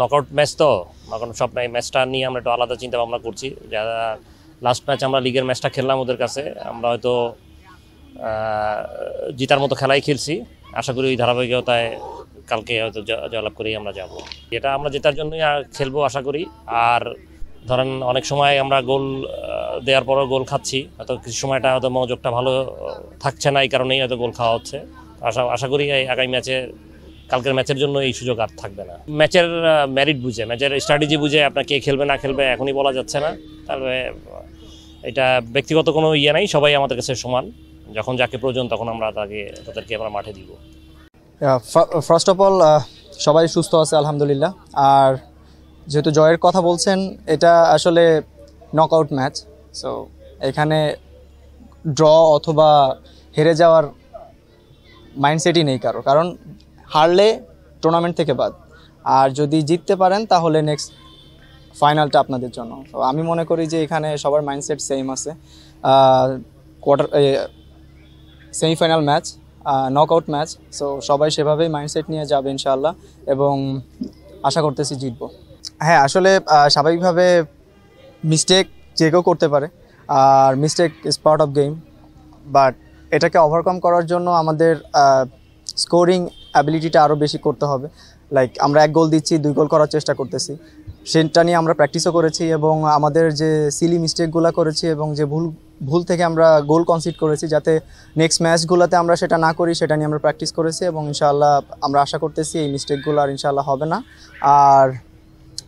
Knockout match তো knockout সব নাই ম্যাচটা নিয়ে আমরা একটু আলাদা চিন্তা ভাবনা করছি। যারা লাস্ট ম্যাচ আমরা লিগের ম্যাচটা খেললাম ওদের কাছে, আমরা হয়তো জিতার মতো খেলাই খেলছি। আশা করি ওই ধারাবাহিকতায় কালকে হয়তো জয়লাভ করেই আমরা যাব। এটা আমরা জেতার জন্যই খেলবো আশা করি। আর ধরেন অনেক সময় আমরা গোল দেওয়ার পরও গোল খাচ্ছি, হয়তো কিছু সময়টা হয়তো মনোযোগটা ভালো থাকছে না, এই কারণেই হয়তো গোল খাওয়া হচ্ছে। আশা করি এই আগামী ম্যাচে কালকের ম্যাচের জন্য এই সুযোগ আর থাকবে না। ম্যাচের মেরিট বুঝে, ম্যাচের স্ট্র্যাটেজি বুঝে আপনার কে খেলবে না খেলবে এখনই বলা যাচ্ছে না। তবে এটা ব্যক্তিগত কোনো নাই, সবাই আমাদের কাছে সমান। যখন যাকে প্রয়োজন তখন আমরা তাদেরকে আমরা মাঠে দিব। ফার্স্ট অফ অল সবাই সুস্থ আছে আলহামদুলিল্লাহ। আর যেহেতু জয়ের কথা বলছেন, এটা আসলে নকআউট ম্যাচ, সো এখানে ড্র অথবা হেরে যাওয়ার মাইন্ডসেটই নেই কারণ হারলে টুর্নামেন্ট থেকে বাদ, আর যদি জিততে পারেন তাহলে নেক্সট ফাইনালটা আপনাদের জন্য। তো আমি মনে করি যে এখানে সবার মাইন্ডসেট সেম আছে। Semifinal match, knockout match, so সবাই সেভাবেই মাইন্ডসেট নিয়ে যাবে ইনশাআল্লাহ, এবং আশা করতেছি জিতবো। হ্যাঁ, আসলে স্বাভাবিকভাবে মিস্টেক যে কেউ করতে পারে, আর mistake is part of game. But এটাকে ওভারকাম করার জন্য আমাদের স্কোরিং অ্যাবিলিটিটা আরও বেশি করতে হবে। লাইক আমরা 1 গোল দিচ্ছি, 2 গোল করার চেষ্টা করতেছি, সেটা নিয়ে আমরা প্র্যাকটিসও করেছি, এবং আমাদের যে সিলি মিস্টেকগুলো করেছি এবং যে ভুল থেকে আমরা গোল কনসিড করেছি, যাতে নেক্সট ম্যাচগুলোতে আমরা সেটা না করি, সেটা নিয়ে আমরা প্র্যাকটিস করেছি, এবং ইনশাআল্লাহ আমরা আশা করতেছি এই মিস্টেকগুলো আর ইনশাআল্লাহ হবে না, আর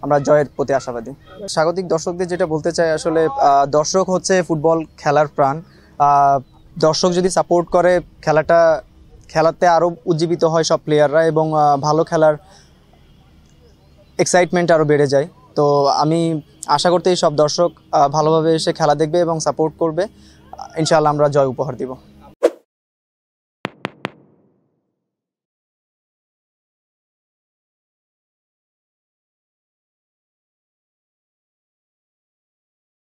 আমরা জয়ের প্রতি আশাবাদী। স্বাগতিক দর্শকদের যেটা বলতে চাই, আসলে দর্শক হচ্ছে ফুটবল খেলার প্রাণ। দর্শক যদি সাপোর্ট করে, খেলাতে আরও উজ্জীবিত হয় সব প্লেয়াররা, এবং ভালো খেলার এক্সাইটমেন্ট আরও বেড়ে যায়। তো আমি আশা করতে এই সব দর্শক ভালোভাবে এসে খেলা দেখবে এবং সাপোর্ট করবে। ইনশাআল্লাহ আমরা জয় উপহার দিব।